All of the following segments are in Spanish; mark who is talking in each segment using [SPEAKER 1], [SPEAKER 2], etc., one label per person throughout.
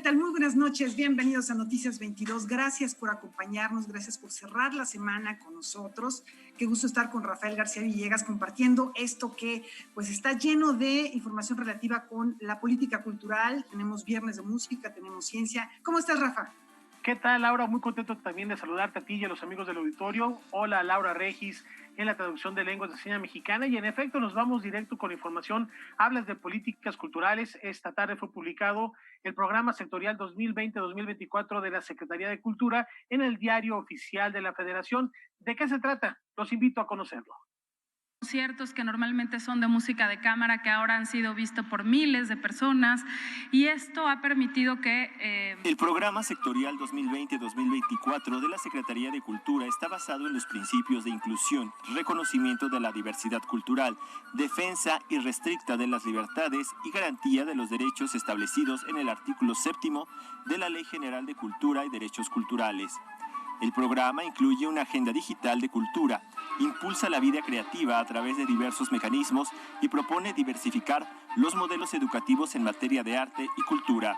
[SPEAKER 1] tal? Muy buenas noches, bienvenidos a Noticias 22. Gracias por acompañarnos, gracias por cerrar la semana con nosotros. Qué gusto estar con Rafael García Villegas compartiendo esto que pues está lleno de información relativa con la política cultural. Tenemos viernes de música, tenemos ciencia. ¿Cómo estás, Rafa?
[SPEAKER 2] ¿Qué tal, Laura? Muy contento también de saludarte a ti y a los amigos del auditorio. Hola, Laura Regis, en la traducción de lenguas de señas mexicana. Y en efecto, nos vamos directo con información. Hablas de políticas culturales. Esta tarde fue publicado el programa sectorial 2020-2024 de la Secretaría de Cultura en el Diario Oficial de la Federación. ¿De qué se trata? Los invito a conocerlo.
[SPEAKER 3] Conciertos que normalmente son de música de cámara, que ahora han sido vistos por miles de personas, y esto ha permitido que...
[SPEAKER 4] El programa sectorial 2020-2024 de la Secretaría de Cultura está basado en los principios de inclusión, reconocimiento de la diversidad cultural, defensa irrestricta de las libertades y garantía de los derechos establecidos en el artículo 7º de la Ley General de Cultura y Derechos Culturales. El programa incluye una agenda digital de cultura, impulsa la vida creativa a través de diversos mecanismos y propone diversificar los modelos educativos en materia de arte y cultura.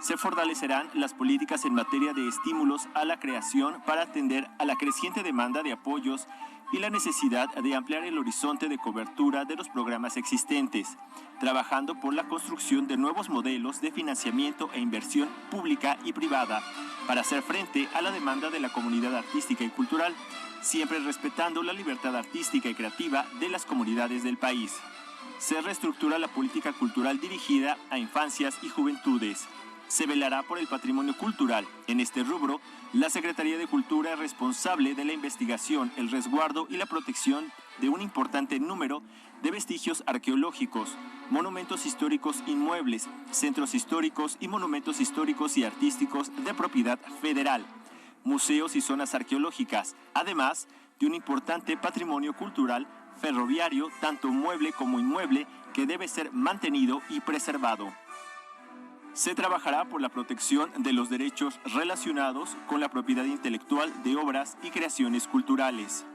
[SPEAKER 4] Se fortalecerán las políticas en materia de estímulos a la creación para atender a la creciente demanda de apoyos y la necesidad de ampliar el horizonte de cobertura de los programas existentes, trabajando por la construcción de nuevos modelos de financiamiento e inversión pública y privada para hacer frente a la demanda de la comunidad artística y cultural, siempre respetando la libertad artística y creativa de las comunidades del país. Se reestructura la política cultural dirigida a infancias y juventudes. Se velará por el patrimonio cultural. En este rubro, la Secretaría de Cultura es responsable de la investigación, el resguardo y la protección de un importante número de vestigios arqueológicos, monumentos históricos inmuebles, centros históricos y monumentos históricos y artísticos de propiedad federal, museos y zonas arqueológicas, además de un importante patrimonio cultural ferroviario, tanto mueble como inmueble, que debe ser mantenido y preservado. Se trabajará por la protección de los derechos relacionados con la propiedad intelectual de obras y creaciones culturales.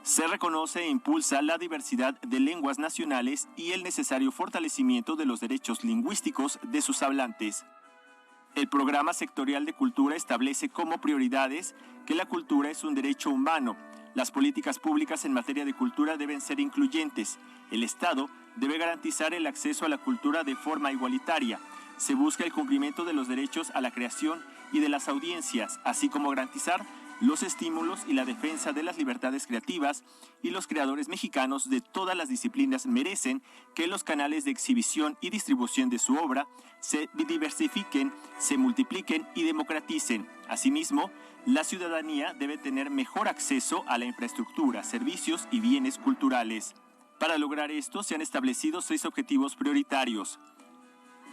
[SPEAKER 4] Se reconoce e impulsa la diversidad de lenguas nacionales y el necesario fortalecimiento de los derechos lingüísticos de sus hablantes. El programa sectorial de cultura establece como prioridades que la cultura es un derecho humano. Las políticas públicas en materia de cultura deben ser incluyentes. El Estado debe garantizar el acceso a la cultura de forma igualitaria. Se busca el cumplimiento de los derechos a la creación y de las audiencias, así como garantizar los estímulos y la defensa de las libertades creativas, y los creadores mexicanos de todas las disciplinas merecen que los canales de exhibición y distribución de su obra se diversifiquen, se multipliquen y democraticen. Asimismo, la ciudadanía debe tener mejor acceso a la infraestructura, servicios y bienes culturales. Para lograr esto, se han establecido 6 objetivos prioritarios.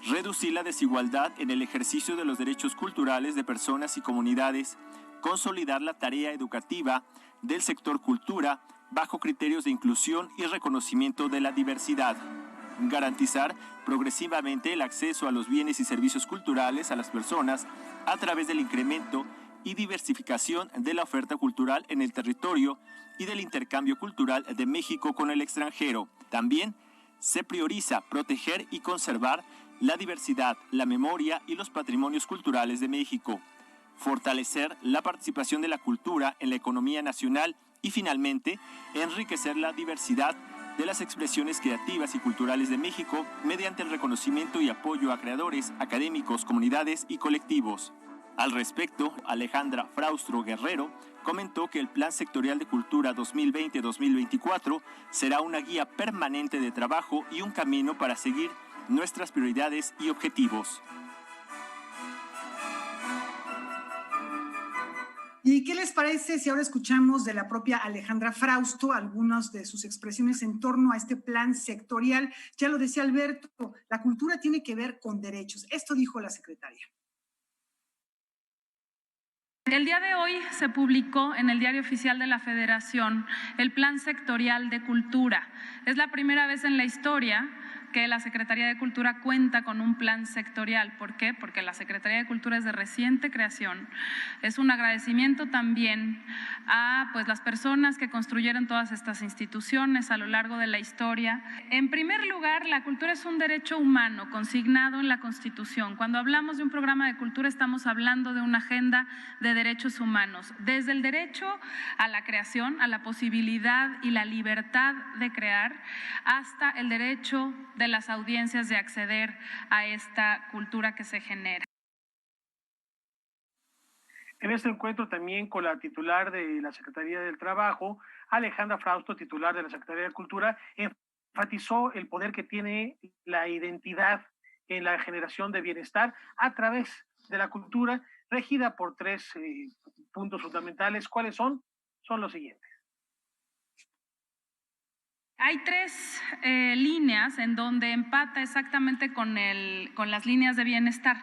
[SPEAKER 4] Reducir la desigualdad en el ejercicio de los derechos culturales de personas y comunidades, consolidar la tarea educativa del sector cultura bajo criterios de inclusión y reconocimiento de la diversidad, garantizar progresivamente el acceso a los bienes y servicios culturales a las personas a través del incremento y diversificación de la oferta cultural en el territorio y del intercambio cultural de México con el extranjero. También se prioriza proteger y conservar la diversidad, la memoria y los patrimonios culturales de México, fortalecer la participación de la cultura en la economía nacional y, finalmente, enriquecer la diversidad de las expresiones creativas y culturales de México mediante el reconocimiento y apoyo a creadores, académicos, comunidades y colectivos. Al respecto, Alejandra Fraustro Guerrero comentó que el Plan Sectorial de Cultura 2020-2024 será una guía permanente de trabajo y un camino para seguir nuestras prioridades y objetivos.
[SPEAKER 1] ¿Y qué les parece si ahora escuchamos de la propia Alejandra Frausto algunas de sus expresiones en torno a este plan sectorial? Ya lo decía Alberto, la cultura tiene que ver con derechos. Esto dijo la secretaria.
[SPEAKER 3] El día de hoy se publicó en el Diario Oficial de la Federación el Plan Sectorial de Cultura. Es la primera vez en la historia que la Secretaría de Cultura cuenta con un plan sectorial. ¿Por qué? Porque la Secretaría de Cultura es de reciente creación. Es un agradecimiento también a pues, las personas que construyeron todas estas instituciones a lo largo de la historia. En primer lugar, la cultura es un derecho humano consignado en la Constitución. Cuando hablamos de un programa de cultura, estamos hablando de una agenda de derechos humanos, desde el derecho a la creación, a la posibilidad y la libertad de crear, hasta el derecho de las audiencias de acceder a esta cultura que se genera.
[SPEAKER 2] En este encuentro también con la titular de la Secretaría del Trabajo, Alejandra Frausto, titular de la Secretaría de Cultura, enfatizó el poder que tiene la identidad en la generación de bienestar a través de la cultura, regida por 3 puntos fundamentales. ¿Cuáles son? Son los siguientes.
[SPEAKER 3] Hay 3 líneas en donde empata exactamente con las líneas de bienestar.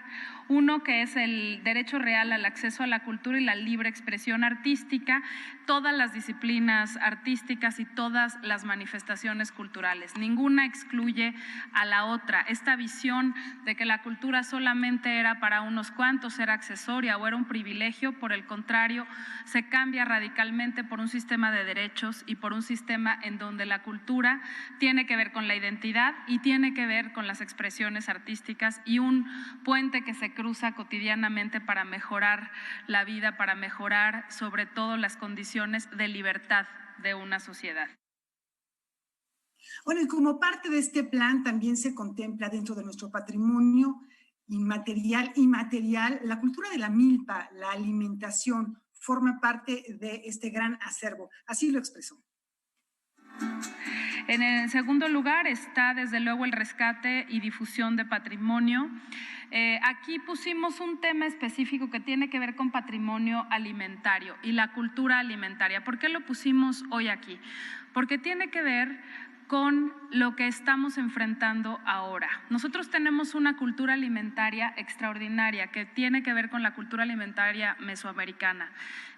[SPEAKER 3] Uno que es el derecho real al acceso a la cultura y la libre expresión artística, todas las disciplinas artísticas y todas las manifestaciones culturales. Ninguna excluye a la otra. Esta visión de que la cultura solamente era para unos cuantos, era accesoria o era un privilegio, por el contrario, se cambia radicalmente por un sistema de derechos y por un sistema en donde la cultura tiene que ver con la identidad y tiene que ver con las expresiones artísticas y un puente que se cruza cotidianamente para mejorar la vida, para mejorar sobre todo las condiciones de libertad de una sociedad.
[SPEAKER 1] Bueno, y como parte de este plan también se contempla dentro de nuestro patrimonio inmaterial y material la cultura de la milpa, la alimentación, forma parte de este gran acervo. Así lo expresó.
[SPEAKER 3] En el segundo lugar está desde luego el rescate y difusión de patrimonio. Aquí pusimos un tema específico que tiene que ver con patrimonio alimentario y la cultura alimentaria. ¿Por qué lo pusimos hoy aquí? Porque tiene que ver con lo que estamos enfrentando ahora. Nosotros tenemos una cultura alimentaria extraordinaria que tiene que ver con la cultura alimentaria mesoamericana,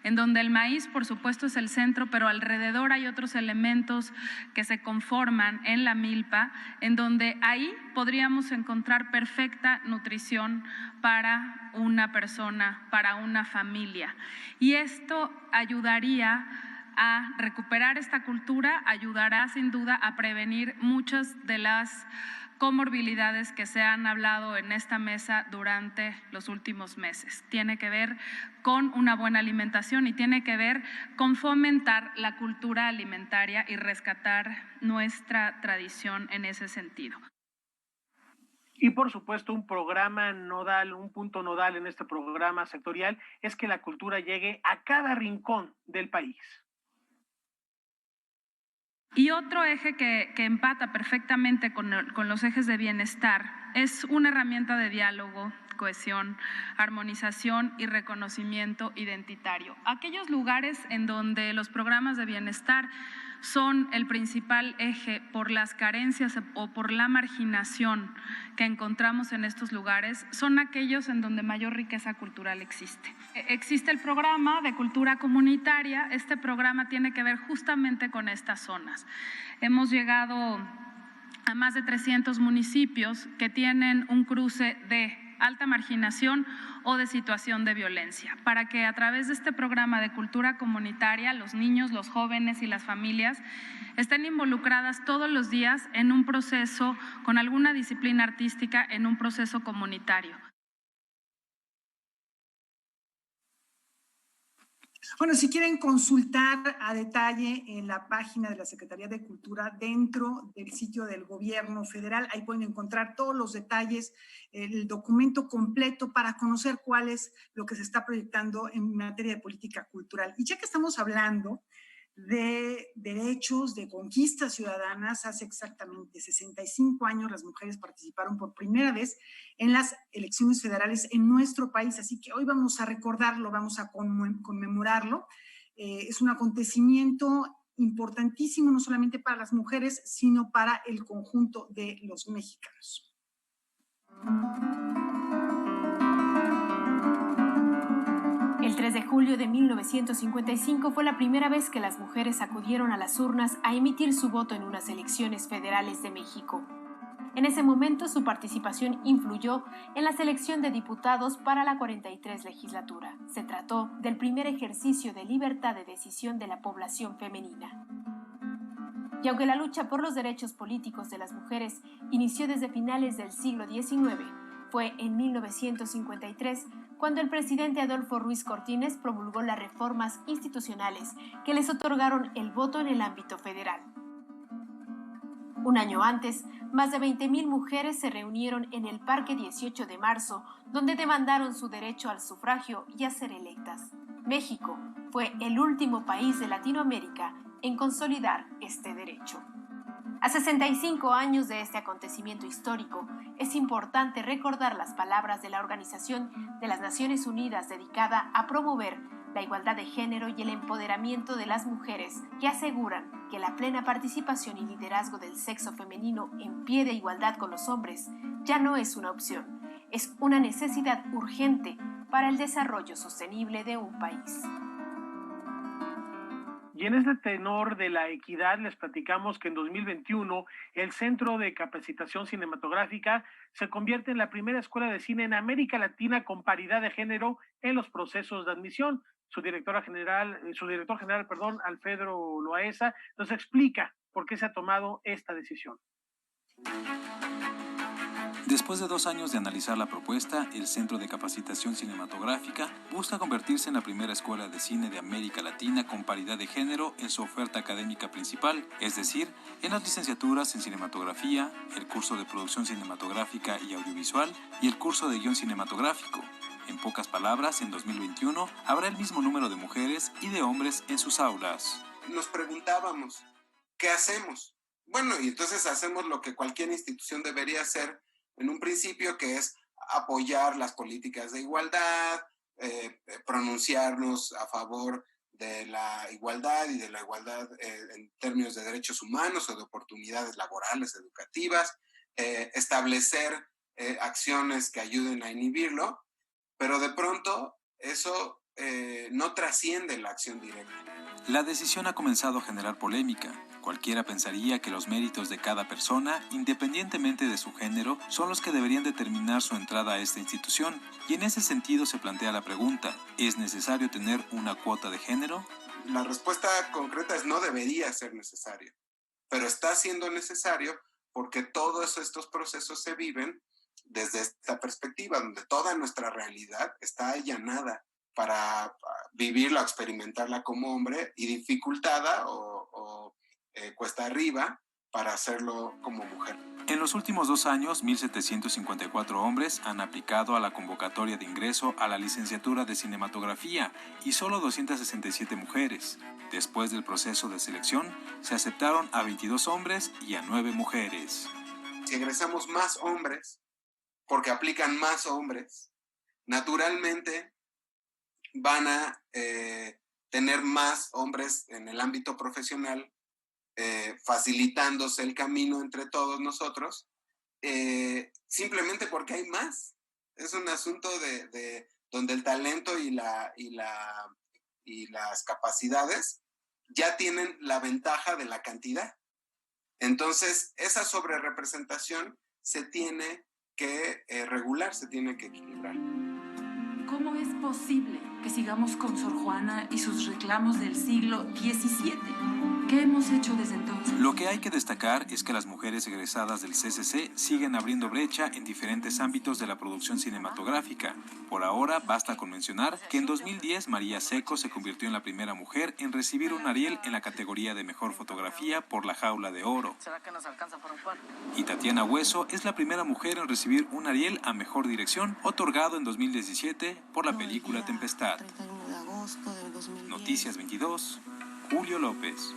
[SPEAKER 3] en donde el maíz, por supuesto, es el centro, pero alrededor hay otros elementos que se conforman en la milpa, en donde ahí podríamos encontrar perfecta nutrición para una persona, para una familia. Y esto ayudaría a recuperar esta cultura, ayudará sin duda a prevenir muchas de las comorbilidades que se han hablado en esta mesa durante los últimos meses. Tiene que ver con una buena alimentación y tiene que ver con fomentar la cultura alimentaria y rescatar nuestra tradición en ese sentido.
[SPEAKER 2] Y por supuesto, un programa nodal, un punto nodal en este programa sectorial es que la cultura llegue a cada rincón del país.
[SPEAKER 3] Y otro eje que empata perfectamente con los ejes de bienestar es una herramienta de diálogo, cohesión, armonización y reconocimiento identitario. Aquellos lugares en donde los programas de bienestar son el principal eje por las carencias o por la marginación que encontramos en estos lugares, son aquellos en donde mayor riqueza cultural existe. Existe el programa de cultura comunitaria. Este programa tiene que ver justamente con estas zonas. Hemos llegado a más de 300 municipios que tienen un cruce de alta marginación o de situación de violencia, para que a través de este programa de cultura comunitaria los niños, los jóvenes y las familias estén involucradas todos los días en un proceso con alguna disciplina artística, en un proceso comunitario.
[SPEAKER 1] Bueno, si quieren consultar a detalle en la página de la Secretaría de Cultura dentro del sitio del Gobierno Federal, ahí pueden encontrar todos los detalles, el documento completo para conocer cuál es lo que se está proyectando en materia de política cultural. Y ya que estamos hablando de derechos, de conquistas ciudadanas, hace exactamente 65 años las mujeres participaron por primera vez en las elecciones federales en nuestro país, así que hoy vamos a recordarlo, vamos a conmemorarlo. Es un acontecimiento importantísimo no solamente para las mujeres, sino para el conjunto de los mexicanos.
[SPEAKER 5] El 3 de julio de 1955 fue la primera vez que las mujeres acudieron a las urnas a emitir su voto en unas elecciones federales de México. En ese momento, su participación influyó en la selección de diputados para la 43 legislatura. Se trató del primer ejercicio de libertad de decisión de la población femenina. Y aunque la lucha por los derechos políticos de las mujeres inició desde finales del siglo XIX, fue en 1953 cuando el presidente Adolfo Ruiz Cortines promulgó las reformas institucionales que les otorgaron el voto en el ámbito federal. Un año antes, más de 20,000 mujeres se reunieron en el Parque 18 de Marzo, donde demandaron su derecho al sufragio y a ser electas. México fue el último país de Latinoamérica en consolidar este derecho. A 65 años de este acontecimiento histórico, es importante recordar las palabras de la Organización de las Naciones Unidas dedicada a promover la igualdad de género y el empoderamiento de las mujeres, que aseguran que la plena participación y liderazgo del sexo femenino en pie de igualdad con los hombres ya no es una opción, es una necesidad urgente para el desarrollo sostenible de un país.
[SPEAKER 2] Y en este tenor de la equidad les platicamos que en 2021 el Centro de Capacitación Cinematográfica se convierte en la primera escuela de cine en América Latina con paridad de género en los procesos de admisión. Su director general, Alfredo Loaesa, nos explica por qué se ha tomado esta decisión.
[SPEAKER 6] Después de 2 años de analizar la propuesta, el Centro de Capacitación Cinematográfica busca convertirse en la primera escuela de cine de América Latina con paridad de género en su oferta académica principal, es decir, en las licenciaturas en cinematografía, el curso de producción cinematográfica y audiovisual y el curso de guión cinematográfico. En pocas palabras, en 2021 habrá el mismo número de mujeres y de hombres en sus aulas.
[SPEAKER 7] Nos preguntábamos, ¿qué hacemos? Bueno, y entonces hacemos lo que cualquier institución debería hacer en un principio, que es apoyar las políticas de igualdad, pronunciarnos a favor de la igualdad y de la igualdad en términos de derechos humanos o de oportunidades laborales, educativas, establecer acciones que ayuden a inhibirlo, pero de pronto eso no trasciende la acción directa.
[SPEAKER 6] La decisión ha comenzado a generar polémica. Cualquiera pensaría que los méritos de cada persona, independientemente de su género, son los que deberían determinar su entrada a esta institución. Y en ese sentido se plantea la pregunta, ¿es necesario tener una cuota de género?
[SPEAKER 7] La respuesta concreta es no debería ser necesario, pero está siendo necesario porque todos estos procesos se viven desde esta perspectiva, donde toda nuestra realidad está allanada para vivirla o experimentarla como hombre y dificultada o cuesta arriba para hacerlo como mujer.
[SPEAKER 6] En los últimos 2 años, 1,754 hombres han aplicado a la convocatoria de ingreso a la licenciatura de cinematografía y solo 267 mujeres. Después del proceso de selección, se aceptaron a 22 hombres y a 9 mujeres.
[SPEAKER 7] Si egresamos más hombres, porque aplican más hombres, naturalmente van a tener más hombres en el ámbito profesional, facilitándose el camino entre todos nosotros, simplemente porque hay más. Es un asunto de donde el talento y las capacidades ya tienen la ventaja de la cantidad. Entonces, esa sobrerepresentación se tiene que regular, se tiene que equilibrar.
[SPEAKER 8] ¿Cómo es posible que sigamos con Sor Juana y sus reclamos del siglo XVII? ¿Qué hemos hecho desde entonces?
[SPEAKER 6] Lo que hay que destacar es que las mujeres egresadas del CCC siguen abriendo brecha en diferentes ámbitos de la producción cinematográfica. Por ahora, basta con mencionar que en 2010 María Seco se convirtió en la primera mujer en recibir un Ariel en la categoría de Mejor Fotografía por La Jaula de Oro.
[SPEAKER 9] ¿Será que nos alcanza por un par?
[SPEAKER 6] Y Tatiana Hueso es la primera mujer en recibir un Ariel a Mejor Dirección, otorgado en 2017 por la película Tempestad. Noticias 22, Julio López.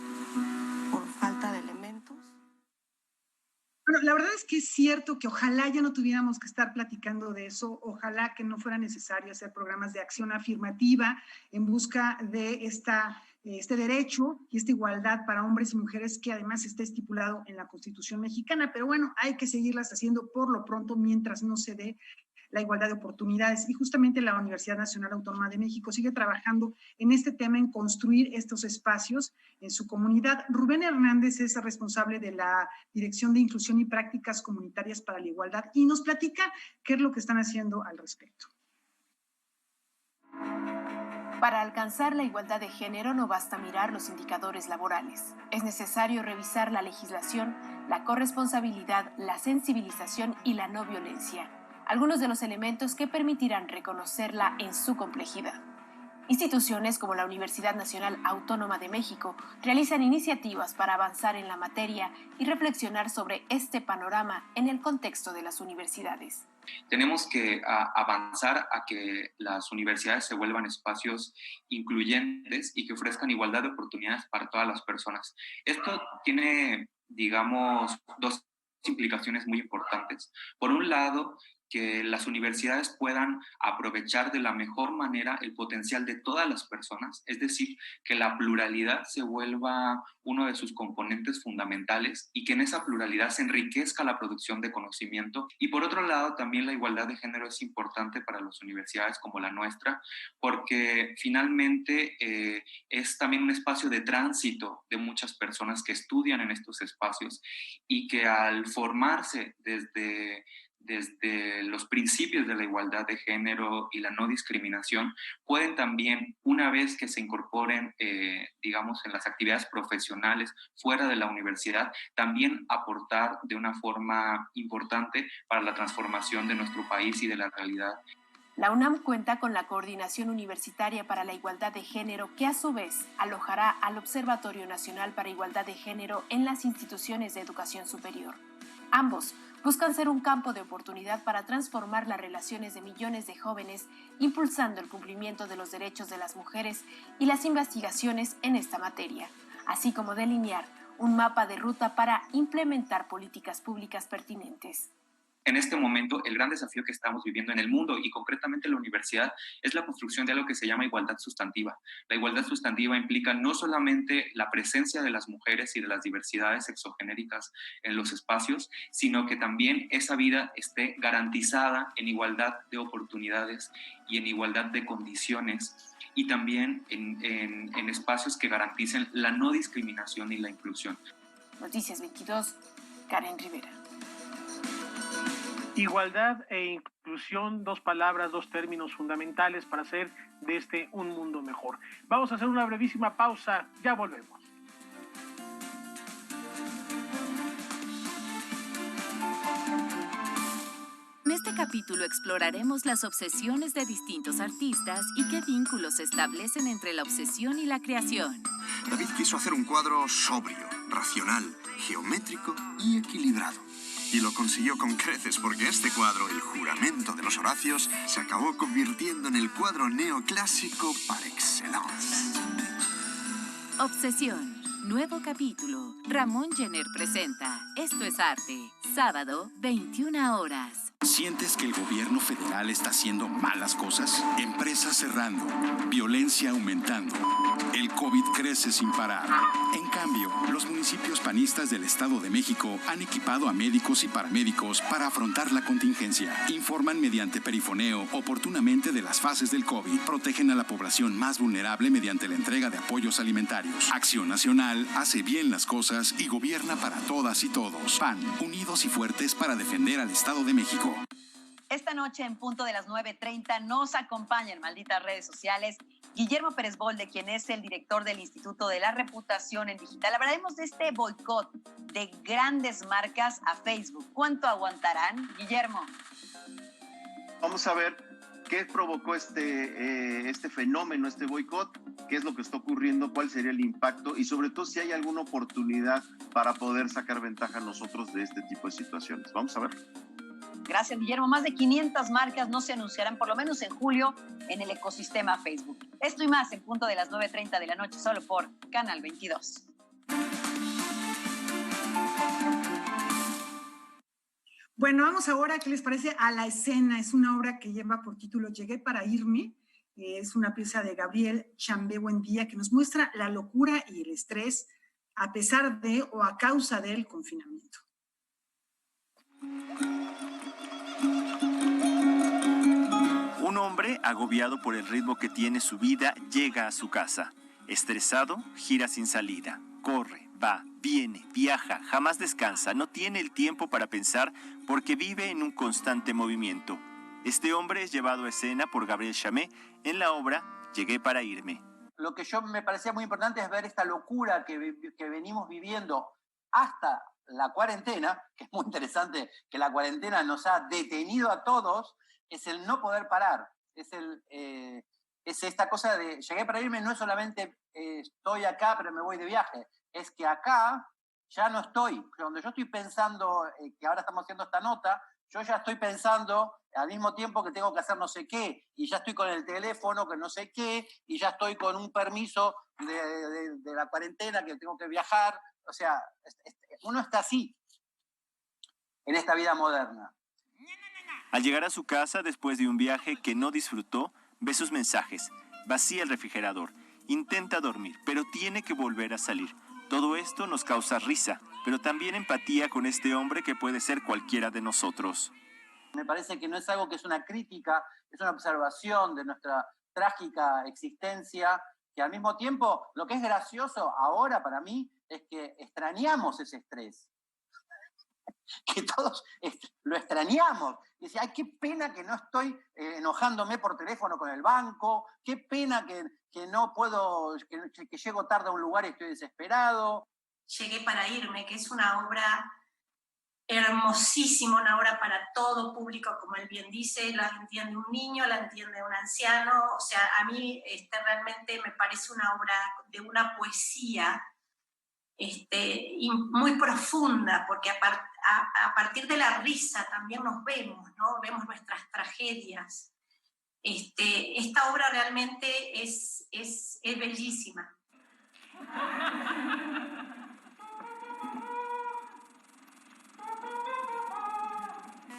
[SPEAKER 10] Por falta de elementos.
[SPEAKER 1] Bueno, la verdad es que es cierto que ojalá ya no tuviéramos que estar platicando de eso, ojalá que no fuera necesario hacer programas de acción afirmativa en busca de este derecho y esta igualdad para hombres y mujeres que además está estipulado en la Constitución mexicana, pero bueno, hay que seguirlas haciendo por lo pronto mientras no se dé la igualdad de oportunidades. Y justamente la Universidad Nacional Autónoma de México sigue trabajando en este tema, en construir estos espacios en su comunidad. Rubén Hernández es el responsable de la Dirección de Inclusión y Prácticas Comunitarias para la Igualdad y nos platica qué es lo que están haciendo al respecto.
[SPEAKER 5] Para alcanzar la igualdad de género no basta mirar los indicadores laborales. Es necesario revisar la legislación, la corresponsabilidad, la sensibilización y la no violencia. Algunos de los elementos que permitirán reconocerla en su complejidad. Instituciones como la Universidad Nacional Autónoma de México realizan iniciativas para avanzar en la materia y reflexionar sobre este panorama en el contexto de las universidades.
[SPEAKER 9] Tenemos que avanzar a que las universidades se vuelvan espacios incluyentes y que ofrezcan igualdad de oportunidades para todas las personas. Esto tiene, digamos, dos implicaciones muy importantes. Por un lado, que las universidades puedan aprovechar de la mejor manera el potencial de todas las personas, es decir, que la pluralidad se vuelva uno de sus componentes fundamentales y que en esa pluralidad se enriquezca la producción de conocimiento. Y por otro lado, también la igualdad de género es importante para las universidades como la nuestra, porque finalmente es también un espacio de tránsito de muchas personas que estudian en estos espacios y que al formarse desde los principios de la igualdad de género y la no discriminación, pueden también, una vez que se incorporen, digamos, en las actividades profesionales fuera de la universidad, también aportar de una forma importante para la transformación de nuestro país y de la realidad.
[SPEAKER 5] La UNAM cuenta con la Coordinación Universitaria para la Igualdad de Género, que a su vez alojará al Observatorio Nacional para Igualdad de Género en las instituciones de educación superior. Ambos buscan ser un campo de oportunidad para transformar las relaciones de millones de jóvenes, impulsando el cumplimiento de los derechos de las mujeres y las investigaciones en esta materia, así como delinear un mapa de ruta para implementar políticas públicas pertinentes.
[SPEAKER 9] En este momento, el gran desafío que estamos viviendo en el mundo y concretamente en la universidad es la construcción de algo que se llama igualdad sustantiva. La igualdad sustantiva implica no solamente la presencia de las mujeres y de las diversidades sexogenéricas en los espacios, sino que también esa vida esté garantizada en igualdad de oportunidades y en igualdad de condiciones y también en espacios que garanticen la no discriminación y la inclusión.
[SPEAKER 5] Noticias 22, Karen Rivera.
[SPEAKER 2] Igualdad e inclusión, dos palabras, dos términos fundamentales para hacer de este un mundo mejor. Vamos a hacer una brevísima pausa, ya volvemos.
[SPEAKER 11] En este capítulo exploraremos las obsesiones de distintos artistas y qué vínculos se establecen entre la obsesión y la creación.
[SPEAKER 12] David quiso hacer un cuadro sobrio, racional, geométrico y equilibrado. Y lo consiguió con creces porque este cuadro, El juramento de los Horacios, se acabó convirtiendo en el cuadro neoclásico par excellence.
[SPEAKER 11] Obsesión, nuevo capítulo. Ramón Jenner presenta Esto es Arte, sábado, 21 horas.
[SPEAKER 13] ¿Sientes que el gobierno federal está haciendo malas cosas? Empresas cerrando, violencia aumentando, el COVID crece sin parar. En cambio, los municipios panistas del Estado de México han equipado a médicos y paramédicos para afrontar la contingencia. Informan mediante perifoneo oportunamente de las fases del COVID. Protegen a la población más vulnerable mediante la entrega de apoyos alimentarios. Acción Nacional hace bien las cosas y gobierna para todas y todos. PAN, unidos y fuertes para defender al Estado de México.
[SPEAKER 14] Esta noche, en punto de las 9:30, nos acompaña en malditas redes sociales Guillermo Pérez Bolde, quien es el director del Instituto de la Reputación en Digital. Hablaremos de este boicot de grandes marcas a Facebook. ¿Cuánto aguantarán? Guillermo.
[SPEAKER 15] Vamos a ver qué provocó este fenómeno, este boicot, qué es lo que está ocurriendo, cuál sería el impacto y sobre todo si hay alguna oportunidad para poder sacar ventaja nosotros de este tipo de situaciones. Vamos a ver.
[SPEAKER 14] Gracias, Guillermo. Más de 500 marcas no se anunciarán, por lo menos en julio, en el ecosistema Facebook. Esto y más en punto de las 9:30 de la noche, solo por Canal 22.
[SPEAKER 1] Bueno, vamos ahora, ¿qué les parece? A la escena. Es una obra que lleva por título Llegué para irme. Es una pieza de Gabriel Chambé Buendía que nos muestra la locura y el estrés a pesar de o a causa del confinamiento.
[SPEAKER 4] Un hombre, agobiado por el ritmo que tiene su vida, llega a su casa. Estresado, gira sin salida. Corre, va, viene, viaja, jamás descansa. No tiene el tiempo para pensar porque vive en un constante movimiento. Este hombre es llevado a escena por Gabriel Chamé en la obra Llegué para irme.
[SPEAKER 16] Lo que yo me parecía muy importante es ver esta locura que venimos viviendo hasta la cuarentena, que es muy interesante que la cuarentena nos ha detenido a todos, es el no poder parar. Es esta cosa de llegué para irme, no es solamente estoy acá pero me voy de viaje, es que acá ya no estoy. Donde yo estoy pensando que ahora estamos haciendo esta nota, yo ya estoy pensando al mismo tiempo que tengo que hacer no sé qué, y ya estoy con el teléfono que no sé qué, y ya estoy con un permiso de la cuarentena que tengo que viajar. O sea, uno está así en esta vida moderna.
[SPEAKER 4] Al llegar a su casa después de un viaje que no disfrutó, ve sus mensajes, vacía el refrigerador, intenta dormir, pero tiene que volver a salir. Todo esto nos causa risa, pero también empatía con este hombre que puede ser cualquiera de nosotros.
[SPEAKER 16] Me parece que no es algo que es una crítica, es una observación de nuestra trágica existencia, que al mismo tiempo, lo que es gracioso ahora para mí es que extrañamos ese estrés. Que todos lo extrañamos. Dice, ay, qué pena que no estoy enojándome por teléfono con el banco, qué pena que no puedo, que llego tarde a un lugar y estoy desesperado.
[SPEAKER 17] Llegué para irme, que es una obra hermosísima, una obra para todo público, como él bien dice, la entiende un niño, la entiende un anciano. O sea, a mí realmente me parece una obra de una poesía y muy profunda, porque a partir de la risa también nos vemos, ¿no? Vemos nuestras tragedias. Esta obra realmente es bellísima.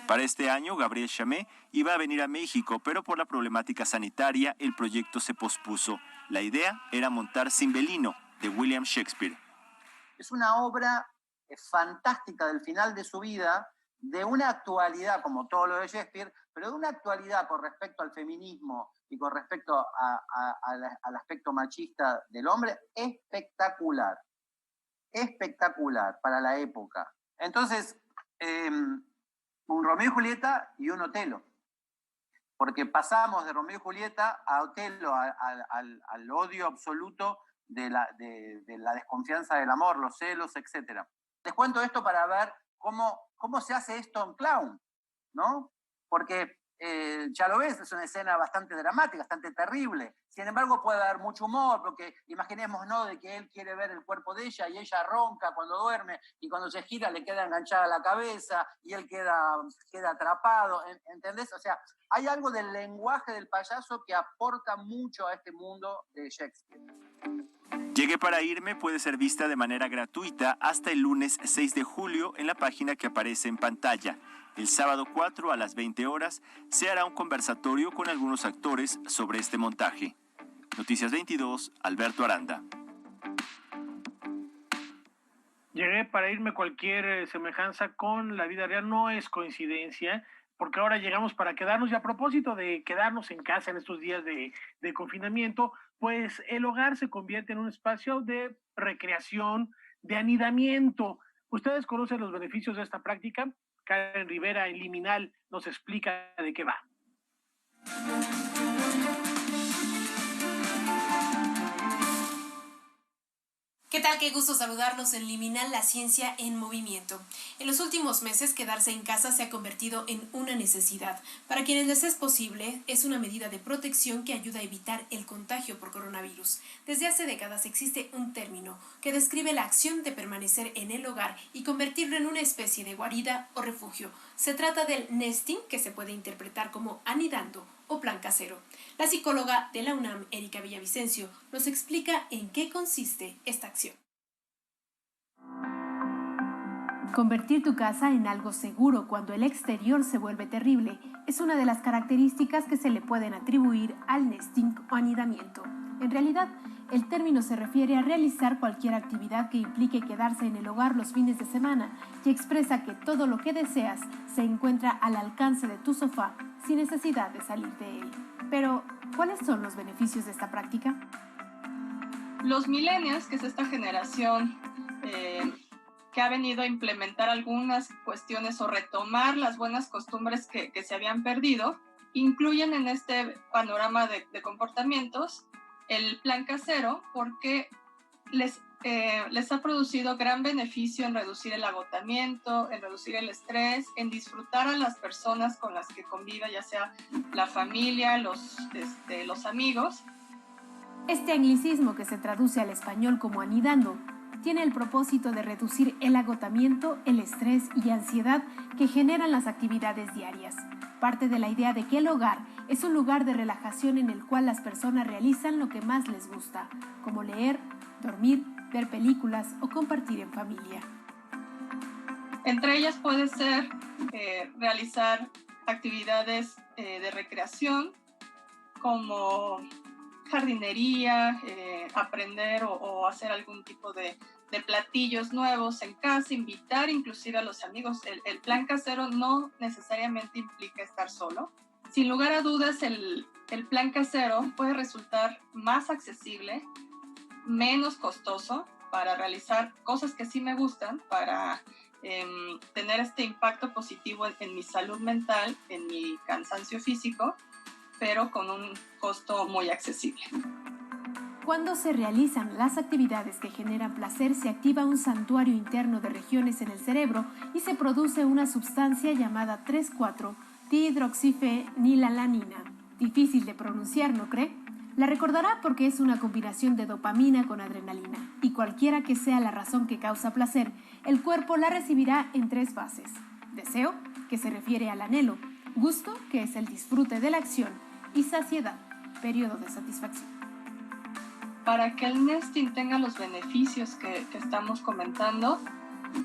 [SPEAKER 4] Para este año, Gabriel Chamé iba a venir a México, pero por la problemática sanitaria, el proyecto se pospuso. La idea era montar Cymbeline, de William Shakespeare.
[SPEAKER 16] Es una obra fantástica del final de su vida, de una actualidad, como todo lo de Shakespeare, pero de una actualidad con respecto al feminismo y con respecto al aspecto machista del hombre, espectacular. Espectacular para la época. Entonces, un Romeo y Julieta y un Otelo. Porque pasamos de Romeo y Julieta a Otelo, al odio absoluto de la desconfianza del amor, los celos, etc. Les cuento esto para ver cómo se hace esto en Clown, ¿no? Porque ya lo ves, es una escena bastante dramática, bastante terrible. Sin embargo, puede haber mucho humor, porque imaginemos, ¿no?, de que él quiere ver el cuerpo de ella y ella ronca cuando duerme y cuando se gira le queda enganchada la cabeza y él queda atrapado, ¿entendés? O sea, hay algo del lenguaje del payaso que aporta mucho a este mundo de Shakespeare.
[SPEAKER 4] Llegué para irme puede ser vista de manera gratuita hasta el lunes 6 de julio en la página que aparece en pantalla. El sábado 4 a las 20 horas se hará un conversatorio con algunos actores sobre este montaje. Noticias 22, Alberto Aranda.
[SPEAKER 2] Llegué para irme, cualquier semejanza con la vida real no es coincidencia, porque ahora llegamos para quedarnos, y a propósito de quedarnos en casa en estos días de confinamiento, pues el hogar se convierte en un espacio de recreación, de anidamiento. ¿Ustedes conocen los beneficios de esta práctica? Karen Rivera en Liminal nos explica de qué va.
[SPEAKER 5] ¿Qué tal? Qué gusto saludarlos en Liminal, la ciencia en movimiento. En los últimos meses, quedarse en casa se ha convertido en una necesidad. Para quienes les es posible, es una medida de protección que ayuda a evitar el contagio por coronavirus. Desde hace décadas existe un término que describe la acción de permanecer en el hogar y convertirlo en una especie de guarida o refugio. Se trata del nesting, que se puede interpretar como anidando o plan casero. La psicóloga de la UNAM, Erika Villavicencio, nos explica en qué consiste esta acción. Convertir tu casa en algo seguro cuando el exterior se vuelve terrible es una de las características que se le pueden atribuir al nesting o anidamiento. En realidad, el término se refiere a realizar cualquier actividad que implique quedarse en el hogar los fines de semana y expresa que todo lo que deseas se encuentra al alcance de tu sofá sin necesidad de salir de él. Pero, ¿cuáles son los beneficios de esta práctica?
[SPEAKER 18] Los millennials, que es esta generación que ha venido a implementar algunas cuestiones o retomar las buenas costumbres que se habían perdido, incluyen en este panorama de comportamientos el plan casero porque les ha producido gran beneficio en reducir el agotamiento, en reducir el estrés, en disfrutar a las personas con las que convive, ya sea la familia, los amigos.
[SPEAKER 5] Este anglicismo, que se traduce al español como anidando, tiene el propósito de reducir el agotamiento, el estrés y ansiedad que generan las actividades diarias. Parte de la idea de que el hogar es un lugar de relajación en el cual las personas realizan lo que más les gusta, como leer, dormir, ver películas o compartir en familia.
[SPEAKER 18] Entre ellas puede ser realizar actividades de recreación como jardinería, aprender o hacer algún tipo de platillos nuevos en casa, invitar inclusive a los amigos. El plan casero no necesariamente implica estar solo. Sin lugar a dudas, el plan casero puede resultar más accesible, menos costoso para realizar cosas que sí me gustan, para tener este impacto positivo en mi salud mental, en mi cansancio físico, pero con un costo muy accesible.
[SPEAKER 5] Cuando se realizan las actividades que generan placer, se activa un santuario interno de regiones en el cerebro y se produce una sustancia llamada 3,4-dihidroxifenilalanina. Difícil de pronunciar, ¿no cree? La recordará porque es una combinación de dopamina con adrenalina, y cualquiera que sea la razón que causa placer, el cuerpo la recibirá en 3 fases. Deseo, que se refiere al anhelo; gusto, que es el disfrute de la acción; y saciedad, periodo de satisfacción.
[SPEAKER 18] Para que el nesting tenga los beneficios que estamos comentando,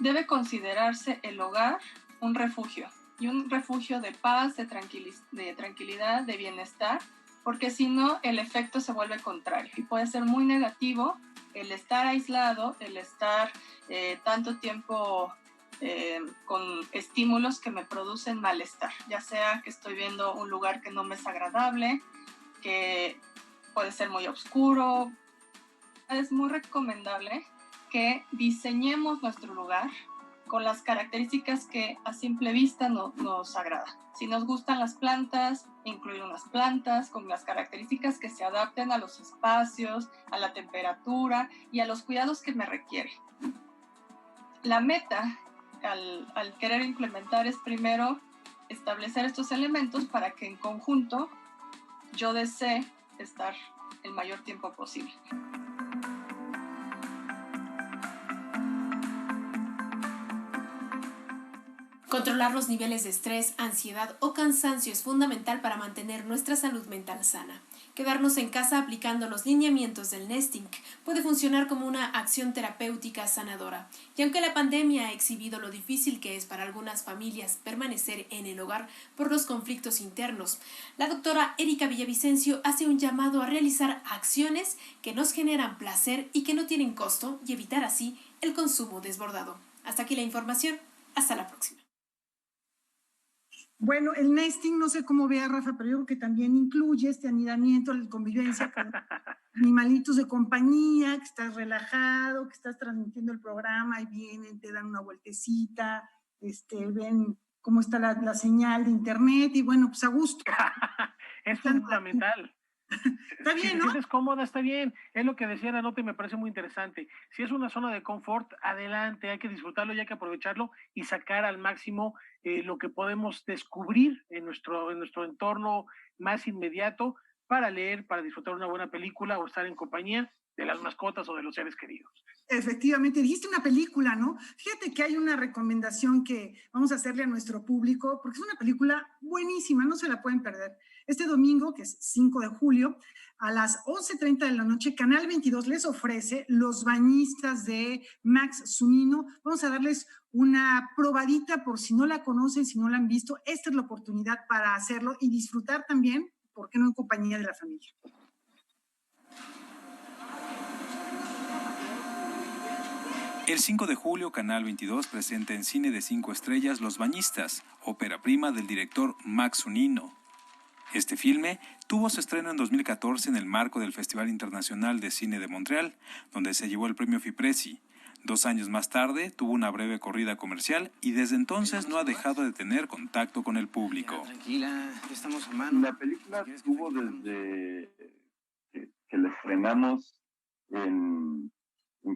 [SPEAKER 18] debe considerarse el hogar un refugio, y un refugio de paz, de tranquilidad, de bienestar, porque si no, el efecto se vuelve contrario y puede ser muy negativo el estar aislado, el estar tanto tiempo con estímulos que me producen malestar, ya sea que estoy viendo un lugar que no me es agradable, que puede ser muy oscuro. Es muy recomendable que diseñemos nuestro lugar con las características que a simple vista nos agradan. Si nos gustan las plantas, incluir unas plantas con las características que se adapten a los espacios, a la temperatura y a los cuidados que me requiere. La meta al querer implementar es primero establecer estos elementos para que en conjunto yo desee estar el mayor tiempo posible.
[SPEAKER 5] Controlar los niveles de estrés, ansiedad o cansancio es fundamental para mantener nuestra salud mental sana. Quedarnos en casa aplicando los lineamientos del nesting puede funcionar como una acción terapéutica sanadora. Y aunque la pandemia ha exhibido lo difícil que es para algunas familias permanecer en el hogar por los conflictos internos, la doctora Erika Villavicencio hace un llamado a realizar acciones que nos generan placer y que no tienen costo y evitar así el consumo desbordado. Hasta aquí la información. Hasta la próxima.
[SPEAKER 1] Bueno, el nesting, no sé cómo vea Rafa, pero yo creo que también incluye este anidamiento, la convivencia con animalitos de compañía, que estás relajado, que estás transmitiendo el programa y vienen, te dan una vueltecita, ven cómo está la señal de internet y bueno, pues a gusto.
[SPEAKER 2] Es fundamental.
[SPEAKER 1] Está bien,
[SPEAKER 2] si te sientes cómoda, está bien. Es lo que decía la nota y me parece muy interesante. Si es una zona de confort, adelante, hay que disfrutarlo y hay que aprovecharlo y sacar al máximo lo que podemos descubrir en nuestro entorno más inmediato para leer, para disfrutar una buena película o estar en compañía de las mascotas o de los seres queridos.
[SPEAKER 1] Efectivamente, dijiste una película, ¿no? Fíjate que hay una recomendación que vamos a hacerle a nuestro público, porque es una película buenísima, no se la pueden perder. Este domingo, que es 5 de julio, a las 11:30 de la noche, Canal 22 les ofrece Los Bañistas de Max Zunino. Vamos a darles una probadita por si no la conocen, si no la han visto. Esta es la oportunidad para hacerlo y disfrutar también, ¿por qué no en compañía de la familia?
[SPEAKER 6] El 5 de julio, Canal 22 presenta en Cine de 5 estrellas Los Bañistas, ópera prima del director Max Zunino. Este filme tuvo su estreno en 2014 en el marco del Festival Internacional de Cine de Montreal, donde se llevó el premio FIPRESI. 2 años más tarde tuvo una breve corrida comercial y desde entonces no ha dejado de tener contacto con el público.
[SPEAKER 19] Tranquila, estamos a mano.
[SPEAKER 20] La película tuvo desde que la estrenamos en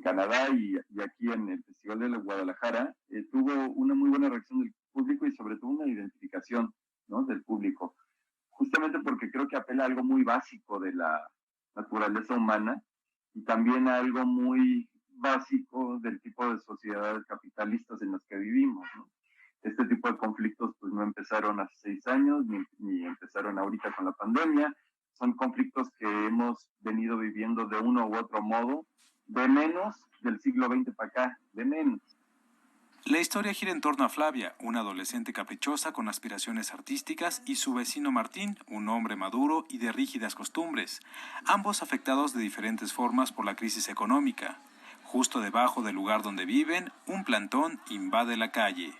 [SPEAKER 20] Canadá y aquí en el Festival de Guadalajara, tuvo una muy buena reacción del público y sobre todo una identificación, ¿no?, del público. Justamente porque creo que apela a algo muy básico de la naturaleza humana y también a algo muy básico del tipo de sociedades capitalistas en las que vivimos, ¿no? Este tipo de conflictos pues no empezaron hace 6 años, ni empezaron ahorita con la pandemia. Son conflictos que hemos venido viviendo de uno u otro modo, de menos del siglo XX para acá, de menos.
[SPEAKER 6] La historia gira en torno a Flavia, una adolescente caprichosa con aspiraciones artísticas, y su vecino Martín, un hombre maduro y de rígidas costumbres, ambos afectados de diferentes formas por la crisis económica. Justo debajo del lugar donde viven, un plantón invade la calle.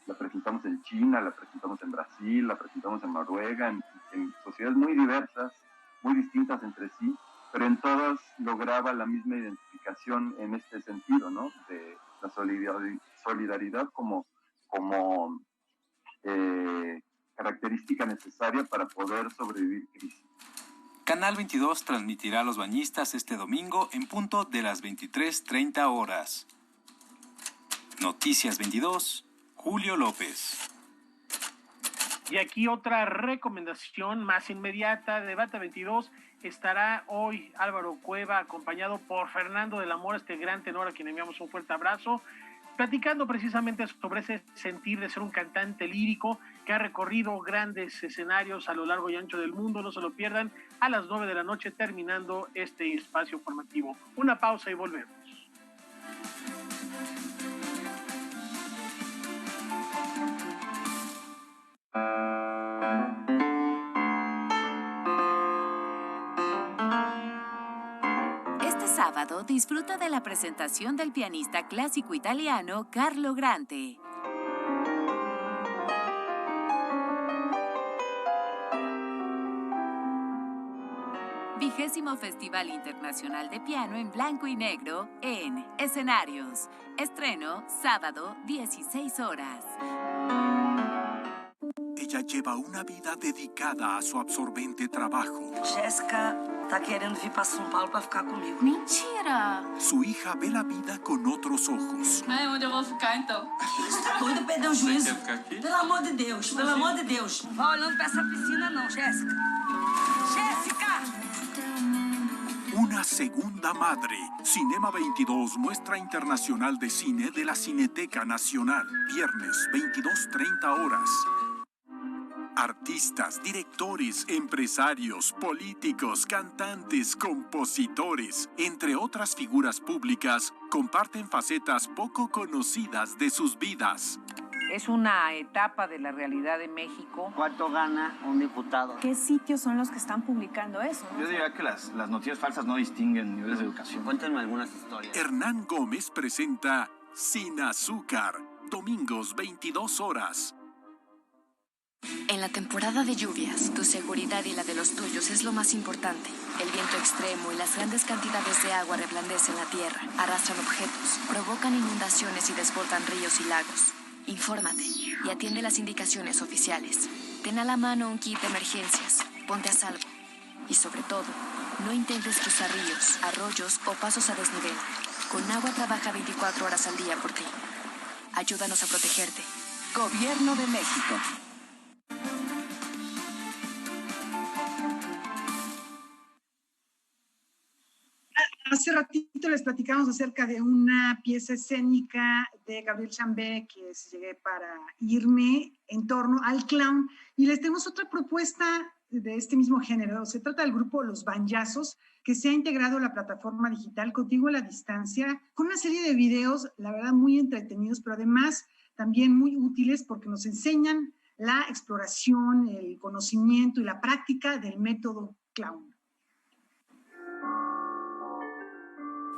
[SPEAKER 20] La presentamos en China, la presentamos en Brasil, la presentamos en Noruega, en sociedades muy diversas, muy distintas entre sí, pero en todas lograba la misma identificación en este sentido, ¿no?, de la solidaridad como característica necesaria para poder sobrevivir crisis.
[SPEAKER 6] Canal 22 transmitirá a Los Bañistas este domingo en punto de las 23:30 horas. Noticias 22, Julio López.
[SPEAKER 2] Y aquí otra recomendación más inmediata, Debate 22, estará hoy Álvaro Cueva acompañado por Fernando del Amor, este gran tenor a quien enviamos un fuerte abrazo, platicando precisamente sobre ese sentir de ser un cantante lírico que ha recorrido grandes escenarios a lo largo y ancho del mundo. No se lo pierdan, a las 9 de la noche terminando este espacio formativo. Una pausa y volvemos.
[SPEAKER 11] Sábado disfruta de la presentación del pianista clásico italiano Carlo Grante. º Festival Internacional de Piano en Blanco y Negro en Escenarios. Estreno sábado 16 horas.
[SPEAKER 21] Ella lleva una vida dedicada a su absorbente trabajo.
[SPEAKER 10] Jéssica tá querendo vir para São Paulo para ficar comigo.
[SPEAKER 11] Mentira!
[SPEAKER 21] Su hija ve la vida con otros ojos.
[SPEAKER 8] Ai, onde eu vou ficar então?
[SPEAKER 10] Doida perdeu o juízo. Pelo amor de Deus, pelo amor de Deus. Vai olhando para essa piscina não, Jéssica. Jéssica!
[SPEAKER 21] Una segunda madre. Cinema 22, muestra internacional de cine de la Cineteca Nacional. Viernes, 22:30 horas. Artistas, directores, empresarios, políticos, cantantes, compositores, entre otras figuras públicas, comparten facetas poco conocidas de sus vidas.
[SPEAKER 22] Es una etapa de la realidad de México.
[SPEAKER 16] ¿Cuánto gana un diputado?
[SPEAKER 23] ¿Qué sitios son los que están publicando eso?
[SPEAKER 24] Yo diría que las noticias falsas no distinguen niveles de educación.
[SPEAKER 16] Cuéntenme algunas historias.
[SPEAKER 21] Hernán Gómez presenta Sin Azúcar, domingos 22 horas.
[SPEAKER 25] En la temporada de lluvias, tu seguridad y la de los tuyos es lo más importante. El viento extremo y las grandes cantidades de agua reblandecen la tierra, arrastran objetos, provocan inundaciones y desbordan ríos y lagos. Infórmate y atiende las indicaciones oficiales. Ten a la mano un kit de emergencias, ponte a salvo. Y sobre todo, no intentes cruzar ríos, arroyos o pasos a desnivel. Con agua trabaja 24 horas al día por ti. Ayúdanos a protegerte.
[SPEAKER 26] Gobierno de México.
[SPEAKER 1] Hace ratito les platicamos acerca de una pieza escénica de Gabriel Chambé que es Llegué para irme, en torno al clown, y les tenemos otra propuesta de este mismo género. Se trata del grupo Los Banjazos, que se ha integrado a la plataforma digital Contigo a la Distancia, con una serie de videos, la verdad, muy entretenidos, pero además también muy útiles porque nos enseñan la exploración, el conocimiento y la práctica del método clown.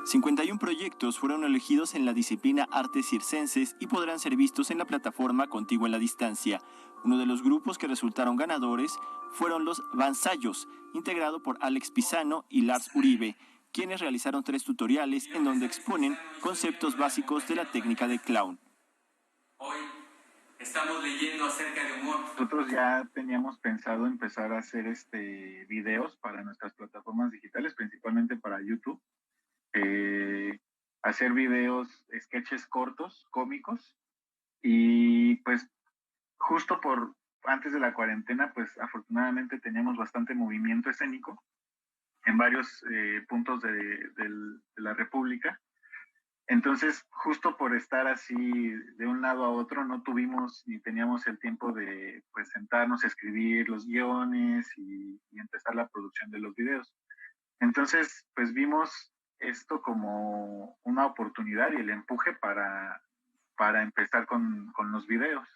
[SPEAKER 4] 51 proyectos fueron elegidos en la disciplina Artes Circenses y podrán ser vistos en la plataforma Contigo en la Distancia. Uno de los grupos que resultaron ganadores fueron los Banzayos, integrado por Alex Pisano y Lars Uribe, quienes realizaron 3 tutoriales en donde exponen conceptos básicos de la técnica de clown.
[SPEAKER 3] Hoy estamos leyendo acerca de humor.
[SPEAKER 7] Nosotros ya teníamos pensado empezar a hacer videos para nuestras plataformas digitales, principalmente para YouTube. Hacer videos, sketches cortos, cómicos, y pues justo antes de la cuarentena, pues afortunadamente teníamos bastante movimiento escénico en varios puntos de la República. Entonces, justo por estar así de un lado a otro, no tuvimos ni teníamos el tiempo de pues sentarnos a escribir los guiones y empezar la producción de los videos. Entonces, pues vimos esto como una oportunidad y el empuje para empezar con los videos.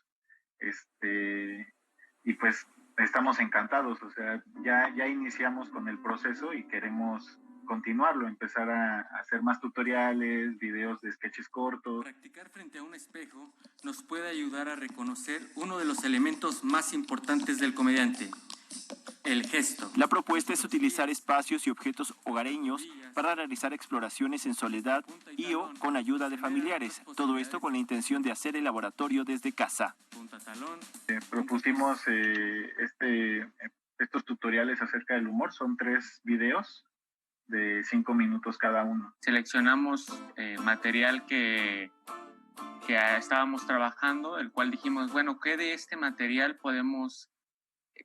[SPEAKER 7] Y pues estamos encantados, o sea, ya iniciamos con el proceso y queremos continuarlo, empezar a hacer más tutoriales, videos de sketches cortos.
[SPEAKER 3] Practicar frente a un espejo nos puede ayudar a reconocer uno de los elementos más importantes del comediante: el gesto.
[SPEAKER 4] La propuesta es utilizar espacios y objetos hogareños para realizar exploraciones en soledad o con ayuda de familiares. Todo esto con la intención de hacer el laboratorio desde casa.
[SPEAKER 7] Propusimos estos tutoriales acerca del humor. Son 3 videos de 5 minutos cada uno.
[SPEAKER 3] Seleccionamos material que estábamos trabajando, el cual dijimos, bueno, ¿qué de este material podemos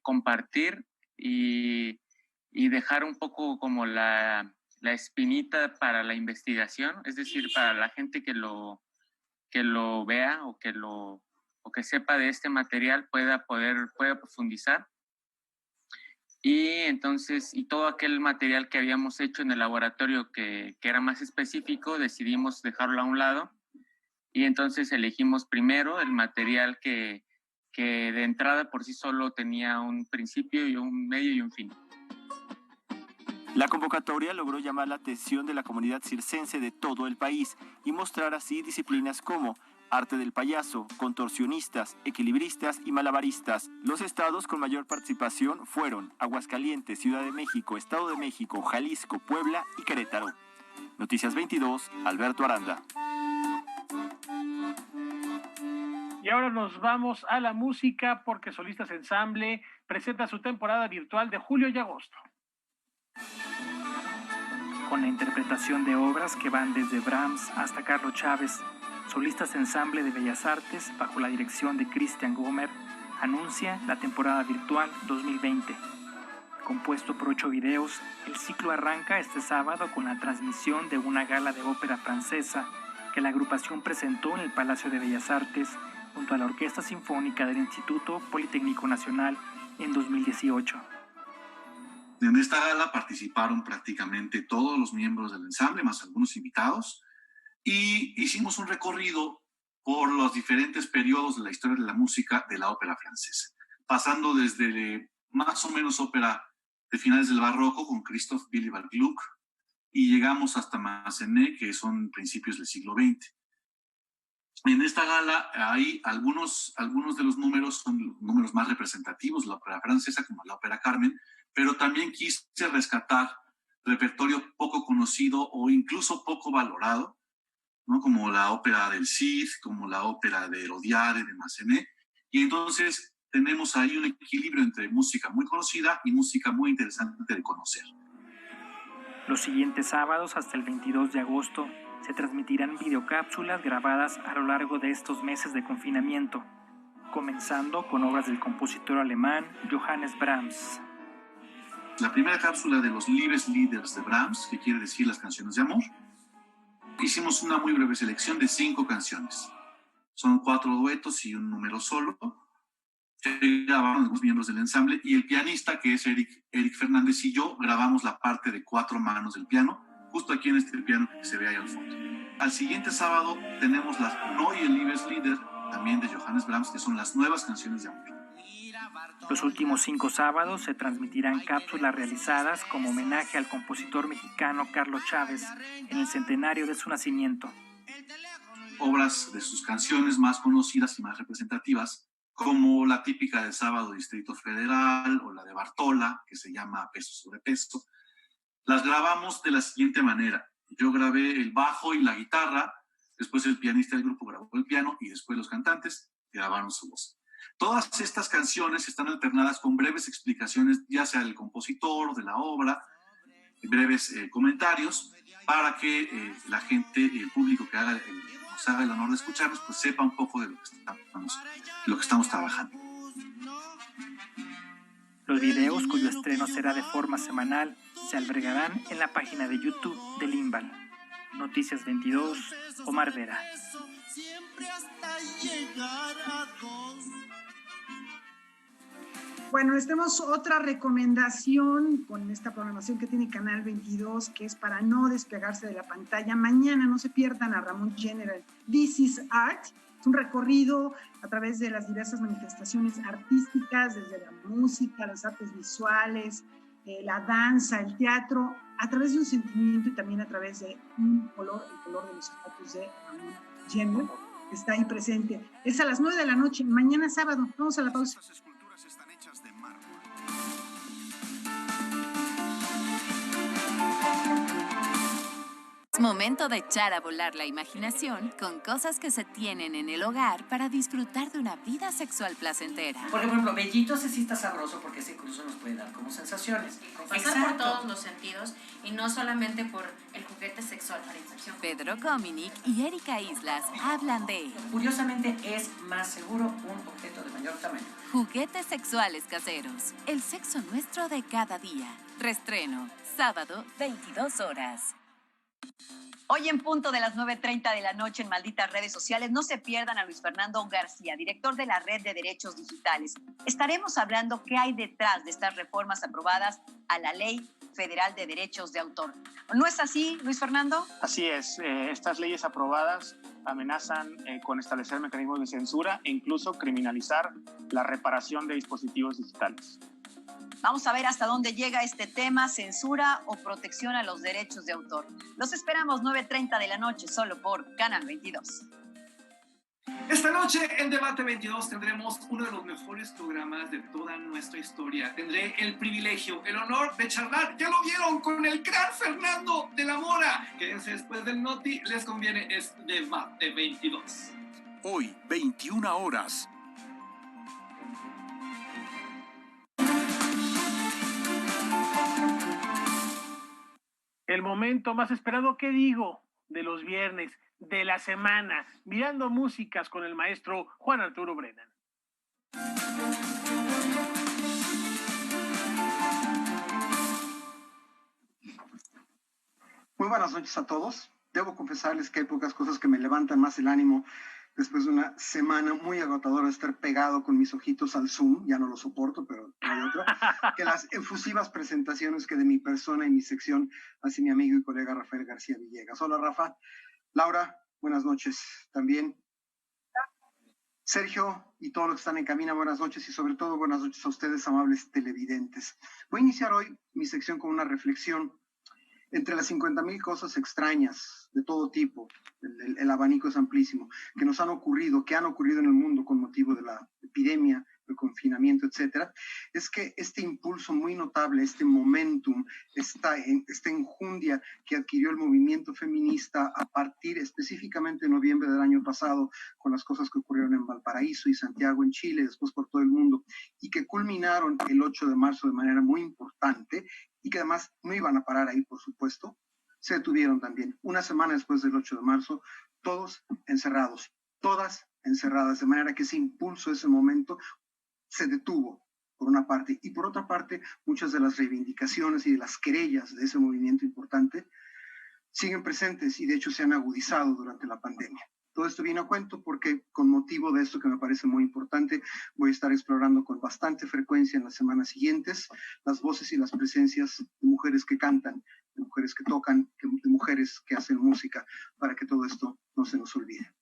[SPEAKER 3] compartir y dejar un poco como la espinita para la investigación? Es decir, para la gente que lo vea o que sepa de este material pueda profundizar. Y entonces, y todo aquel material que habíamos hecho en el laboratorio que era más específico, decidimos dejarlo a un lado. Y entonces elegimos primero el material que de entrada por sí solo tenía un principio y un medio y un fin.
[SPEAKER 4] La convocatoria logró llamar la atención de la comunidad circense de todo el país y mostrar así disciplinas como arte del payaso, contorsionistas, equilibristas y malabaristas. Los estados con mayor participación fueron Aguascalientes, Ciudad de México, Estado de México, Jalisco, Puebla y Querétaro. Noticias 22, Alberto Aranda.
[SPEAKER 2] Y ahora nos vamos a la música porque Solistas Ensamble presenta su temporada virtual de julio y agosto.
[SPEAKER 9] Con la interpretación de obras que van desde Brahms hasta Carlos Chávez, Solistas Ensamble de Bellas Artes, bajo la dirección de Christian Gomer, anuncia la temporada virtual 2020. Compuesto por 8 videos, el ciclo arranca este sábado con la transmisión de una gala de ópera francesa que la agrupación presentó en el Palacio de Bellas Artes junto a la Orquesta Sinfónica del Instituto Politécnico Nacional en 2018.
[SPEAKER 12] En esta gala participaron prácticamente todos los miembros del ensamble, más algunos invitados, y hicimos un recorrido por los diferentes periodos de la historia de la música de la ópera francesa, pasando desde más o menos ópera de finales del barroco con Christoph Willibald Gluck, y llegamos hasta Massenet, que son principios del siglo XX. En esta gala hay algunos de los números, son números más representativos de la ópera francesa, como la ópera Carmen, pero también quise rescatar repertorio poco conocido o incluso poco valorado, ¿no? Como la ópera del Cid, como la ópera de Hérodiade, de Massenet, y entonces tenemos ahí un equilibrio entre música muy conocida y música muy interesante de conocer.
[SPEAKER 9] Los siguientes sábados hasta el 22 de agosto se transmitirán videocápsulas grabadas a lo largo de estos meses de confinamiento, comenzando con obras del compositor alemán Johannes Brahms.
[SPEAKER 12] La primera cápsula de los Liebeslieders de Brahms, que quiere decir las canciones de amor. Hicimos una muy breve selección de 5 canciones. Son 4 duetos y un número solo. grabaron algunos miembros del ensamble, y el pianista, que es Eric Fernández, y yo grabamos la parte de 4 manos del piano, justo aquí en este piano que se ve ahí al fondo. Al siguiente sábado tenemos las Neue Liebeslieder, también de Johannes Brahms, que son las nuevas canciones de amor.
[SPEAKER 9] Los últimos 5 sábados se transmitirán cápsulas realizadas como homenaje al compositor mexicano Carlos Chávez en el centenario de su nacimiento.
[SPEAKER 12] Obras de sus canciones más conocidas y más representativas, como la típica del Sábado Distrito Federal o la de Bartola, que se llama Peso sobre Peso. Las grabamos de la siguiente manera. Yo grabé el bajo y la guitarra, después el pianista del grupo grabó el piano y después los cantantes grabaron su voz. Todas estas canciones están alternadas con breves explicaciones, ya sea del compositor, de la obra, breves comentarios, para que la gente, el público que nos haga el honor de escucharnos, pues sepa un poco de lo que estamos trabajando.
[SPEAKER 9] Los videos, cuyo estreno será de forma semanal, se albergarán en la página de YouTube del Imbal. Noticias 22, Omar Vera.
[SPEAKER 1] Bueno, les tenemos otra recomendación con esta programación que tiene Canal 22, que es para no despegarse de la pantalla. Mañana no se pierdan a Ramón General. This is Art. Es un recorrido a través de las diversas manifestaciones artísticas, desde la música, las artes visuales, la danza, el teatro, a través de un sentimiento y también a través de un color, el color de los zapatos de Ramón General, que está ahí presente. Es a las 9 de la noche, mañana sábado. Vamos a la pausa.
[SPEAKER 11] Es momento de echar a volar la imaginación con cosas que se tienen en el hogar para disfrutar de una vida sexual placentera.
[SPEAKER 5] Por ejemplo, Bellito ese sí está sabroso porque ese incluso nos puede dar como sensaciones.
[SPEAKER 13] Pasar por todos los sentidos y no solamente por el juguete sexual para inserción.
[SPEAKER 11] Pedro Cominic y Erika Islas hablan de...
[SPEAKER 5] Curiosamente es más seguro un objeto de mayor tamaño.
[SPEAKER 11] Juguetes sexuales caseros. El sexo nuestro de cada día. Reestreno. Sábado, 22 horas.
[SPEAKER 14] Hoy en punto de las 9:30 de la noche en Malditas Redes Sociales, no se pierdan a Luis Fernando García, director de la Red de Derechos Digitales. Estaremos hablando qué hay detrás de estas reformas aprobadas a la Ley Federal de Derechos de Autor. ¿No es así, Luis Fernando?
[SPEAKER 15] Así es. Estas leyes aprobadas amenazan con establecer mecanismos de censura e incluso criminalizar la reparación de dispositivos digitales.
[SPEAKER 14] Vamos a ver hasta dónde llega este tema, censura o protección a los derechos de autor. Los esperamos 9:30 de la noche, solo por Canal 22.
[SPEAKER 17] Esta noche en Debate 22 tendremos uno de los mejores programas de toda nuestra historia. Tendré el privilegio, el honor de charlar, ya lo vieron, con el gran Fernando de la Mora. Quédense después del Noti, les conviene, es Debate 22.
[SPEAKER 21] Hoy, 21 horas.
[SPEAKER 2] El momento más esperado, ¿qué digo? De los viernes, de la semana, mirando músicas con el maestro Juan Arturo Brennan.
[SPEAKER 18] Muy buenas noches a todos. Debo confesarles que hay pocas cosas que me levantan más el ánimo después de una semana muy agotadora de estar pegado con mis ojitos al Zoom, ya no lo soporto, pero no hay otra, que las efusivas presentaciones que de mi persona y mi sección hace mi amigo y colega Rafael García Villegas. Hola, Rafa. Laura, buenas noches también. Sergio y todos los que están en cabina, buenas noches, y sobre todo buenas noches a ustedes, amables televidentes. Voy a iniciar hoy mi sección con una reflexión. Entre las 50,000 cosas extrañas de todo tipo, el abanico es amplísimo, que nos han ocurrido, que han ocurrido en el mundo con motivo de la epidemia, el confinamiento, etcétera, es que este impulso muy notable, este momentum, esta enjundia que adquirió el movimiento feminista a partir específicamente de noviembre del año pasado, con las cosas que ocurrieron en Valparaíso y Santiago en Chile, después por todo el mundo, y que culminaron el 8 de marzo de manera muy importante, y que además no iban a parar ahí, por supuesto, se detuvieron también. Una semana después del 8 de marzo, todos encerrados, todas encerradas, de manera que ese impulso, ese momento, se detuvo, por una parte. Y por otra parte, muchas de las reivindicaciones y de las querellas de ese movimiento importante siguen presentes y de hecho se han agudizado durante la pandemia. Todo esto viene a cuento porque con motivo de esto que me parece muy importante, voy a estar explorando con bastante frecuencia en las semanas siguientes las voces y las presencias de mujeres que cantan, de mujeres que tocan, de mujeres que hacen música, para que todo esto no se nos olvide.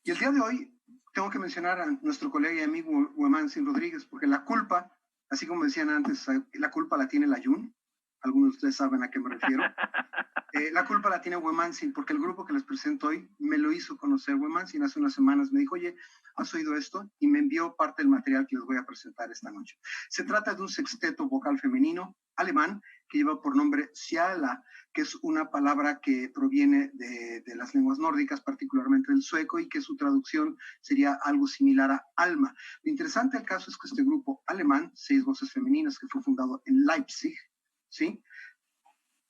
[SPEAKER 18] Y el día de hoy tengo que mencionar a nuestro colega y amigo Huemansin Rodríguez, porque la culpa, así como decían antes, la culpa la tiene la Yun. Algunos de ustedes saben a qué me refiero. La culpa la tiene Huemansin, porque el grupo que les presento hoy me lo hizo conocer. Huemansin hace unas semanas me dijo, oye, ¿has oído esto? Y me envió parte del material que les voy a presentar esta noche. Se trata de un sexteto vocal femenino alemán que lleva por nombre Siala, que es una palabra que proviene de las lenguas nórdicas, particularmente del sueco, y que su traducción sería algo similar a alma. Lo interesante del caso es que este grupo alemán, 6 voces femeninas, que fue fundado en Leipzig, ¿sí?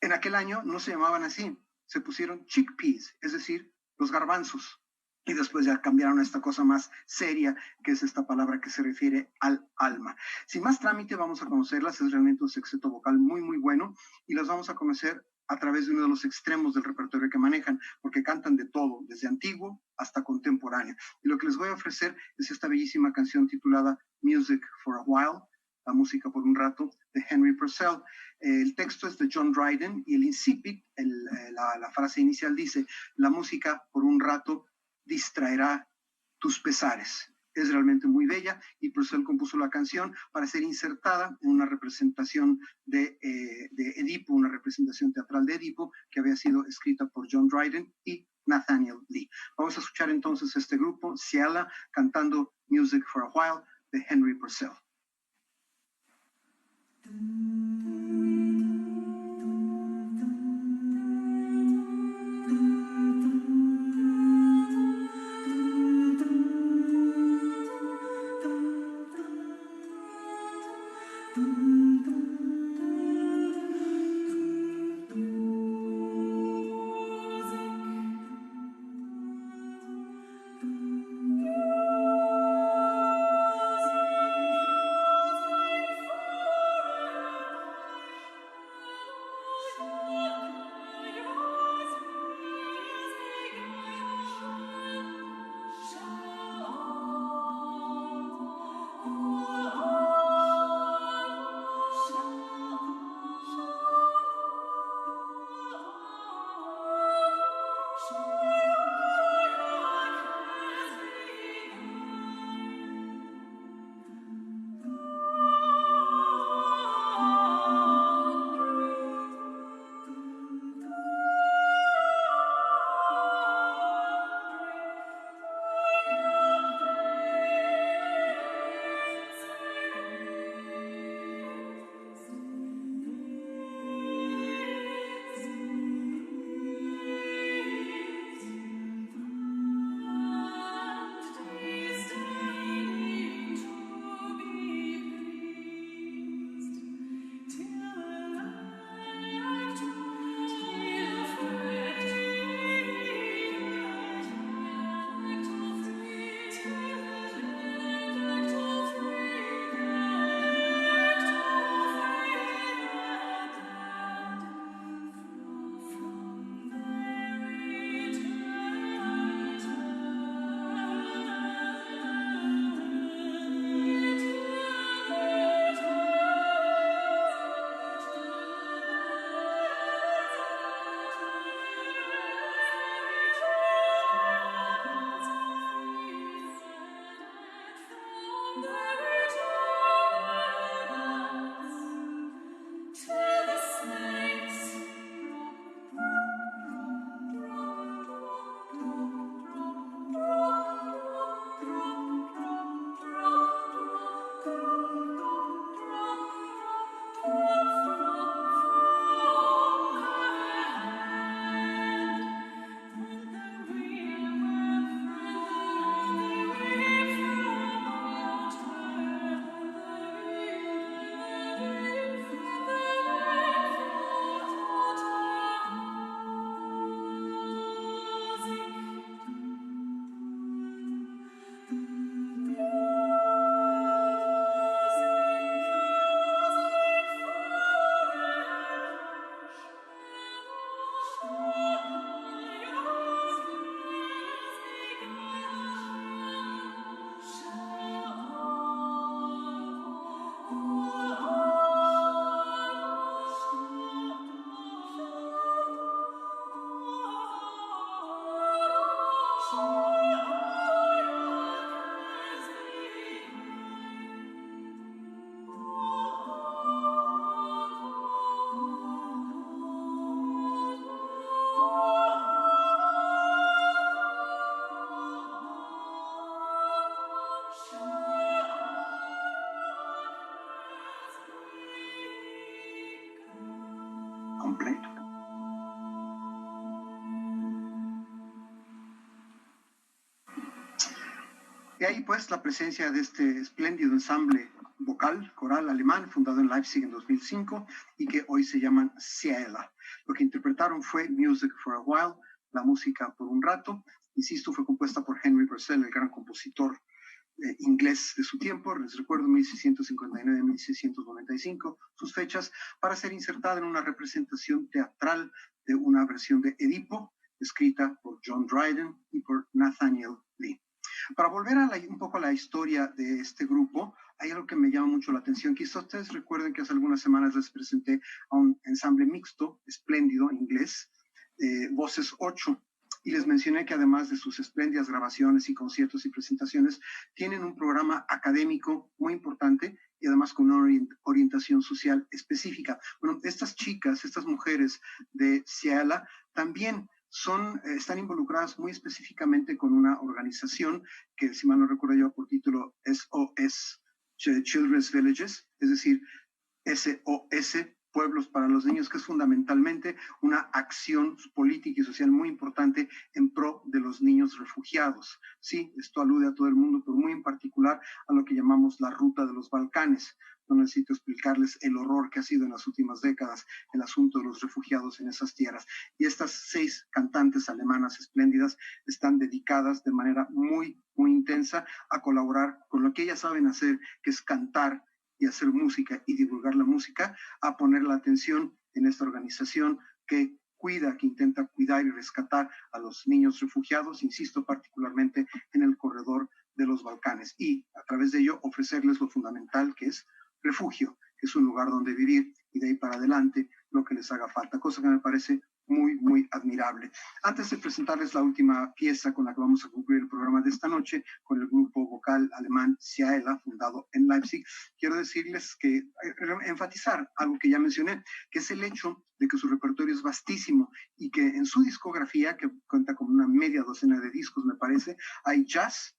[SPEAKER 18] En aquel año no se llamaban así, se pusieron chickpeas, es decir, los garbanzos. Y después ya cambiaron a esta cosa más seria, que es esta palabra que se refiere al alma. Sin más trámite, vamos a conocerlas. Es realmente un sexteto vocal muy, muy bueno. Y las vamos a conocer a través de uno de los extremos del repertorio que manejan, porque cantan de todo, desde antiguo hasta contemporáneo. Y lo que les voy a ofrecer es esta bellísima canción titulada Music for a While, la música por un rato, de Henry Purcell. El texto es de John Dryden y el incipit, la frase inicial dice, la música por un rato distraerá tus pesares. Es realmente muy bella y Purcell compuso la canción para ser insertada en una representación de Edipo, una representación teatral de Edipo que había sido escrita por John Dryden y Nathaniel Lee. Vamos a escuchar entonces este grupo, Siala, cantando Music for a While de Henry Purcell. completo. Y ahí pues la presencia de este espléndido ensamble vocal, coral alemán, fundado en Leipzig en 2005 y que hoy se llaman Ciela. Lo que interpretaron fue Music for a While, la música por un rato. Insisto, fue compuesta por Henry Purcell, el gran compositor inglés de su tiempo, les recuerdo 1659-1695, sus fechas, para ser insertada en una representación teatral de una versión de Edipo, escrita por John Dryden y por Nathaniel Lee. Para volver un poco a la historia de este grupo, hay algo que me llama mucho la atención. Quizás ustedes recuerden que hace algunas semanas les presenté a un ensamble mixto, espléndido, inglés, Voces 8, y les mencioné que además de sus espléndidas grabaciones y conciertos y presentaciones, tienen un programa académico muy importante y además con una orientación social específica. Bueno, estas chicas, estas mujeres de Ciela, también están involucradas muy específicamente con una organización que, si mal no recuerdo yo, por título SOS, Children's Villages, es decir, SOS, Pueblos para los Niños, que es fundamentalmente una acción política y social muy importante en pro de los niños refugiados. Sí, esto alude a todo el mundo, pero muy en particular a lo que llamamos la ruta de los Balcanes. No necesito explicarles el horror que ha sido en las últimas décadas el asunto de los refugiados en esas tierras. Y estas 6 cantantes alemanas espléndidas están dedicadas de manera muy, muy intensa a colaborar con lo que ellas saben hacer, que es cantar y hacer música y divulgar la música, a poner la atención en esta organización que intenta cuidar y rescatar a los niños refugiados, insisto, particularmente en el corredor de los Balcanes, y a través de ello ofrecerles lo fundamental que es refugio, que es un lugar donde vivir, y de ahí para adelante lo que les haga falta, cosa que me parece muy, muy admirable. Antes de presentarles la última pieza con la que vamos a concluir el programa de esta noche, con el grupo vocal alemán Ciela, fundado en Leipzig, quiero decirles que, enfatizar algo que ya mencioné, que es el hecho de que su repertorio es vastísimo y que en su discografía, que cuenta con una media docena de discos, me parece, hay jazz,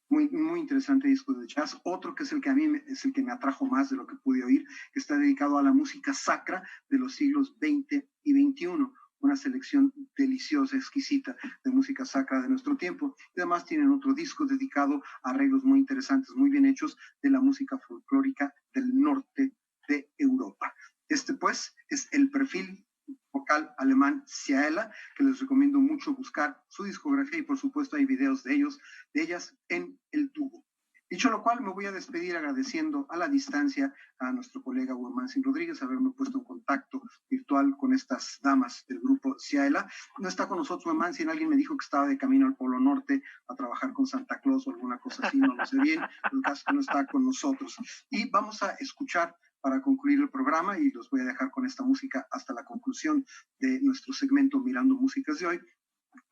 [SPEAKER 18] muy, muy interesante disco de jazz. Otro que es el que a mí es el que me atrajo más de lo que pude oír, que está dedicado a la música sacra de los siglos XX y XXI. Una selección deliciosa, exquisita de música sacra de nuestro tiempo. Y además tienen otro disco dedicado a arreglos muy interesantes, muy bien hechos, de la música folclórica del norte de Europa. Este, pues, es el perfil vocal alemán Ciela, que les recomiendo mucho buscar su discografía, y por supuesto hay videos de ellas en el tubo. Dicho lo cual, me voy a despedir agradeciendo a la distancia a nuestro colega Huemansin Rodríguez haberme puesto en contacto virtual con estas damas del grupo Ciela. No está con nosotros Huemansin, alguien me dijo que estaba de camino al Polo Norte a trabajar con Santa Claus o alguna cosa así, no lo sé bien, el caso es que no está con nosotros. Y vamos a escuchar, para concluir el programa, y los voy a dejar con esta música hasta la conclusión de nuestro segmento Mirando Músicas de hoy,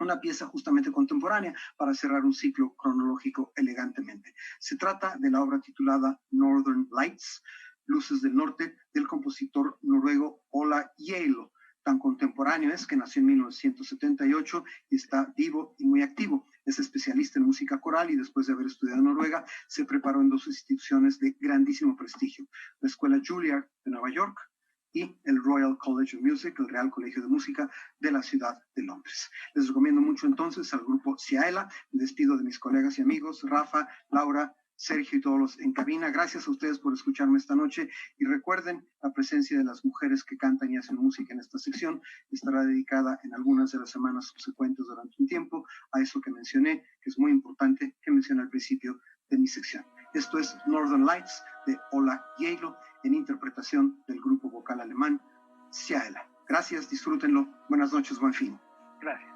[SPEAKER 18] una pieza justamente contemporánea para cerrar un ciclo cronológico elegantemente. Se trata de la obra titulada Northern Lights, Luces del Norte, del compositor noruego Ola Yalo. Tan contemporáneo es que nació en 1978 y está vivo y muy activo. Es especialista en música coral y después de haber estudiado en Noruega, se preparó en 2 instituciones de grandísimo prestigio, la Escuela Juilliard de Nueva York y el Royal College of Music, el Real Colegio de Música de la ciudad de Londres. Les recomiendo mucho entonces al grupo Ciela. Me despido de mis colegas y amigos, Rafa, Laura, Sergio y todos los en cabina. Gracias a ustedes por escucharme esta noche, y recuerden, la presencia de las mujeres que cantan y hacen música en esta sección estará dedicada en algunas de las semanas subsecuentes durante un tiempo a eso que mencioné, que es muy importante, que mencioné al principio de mi sección. Esto es Northern Lights de Ola Yalo, en interpretación del grupo vocal alemán Ciela. Gracias, disfrútenlo. Buenas noches, buen fin.
[SPEAKER 2] Gracias.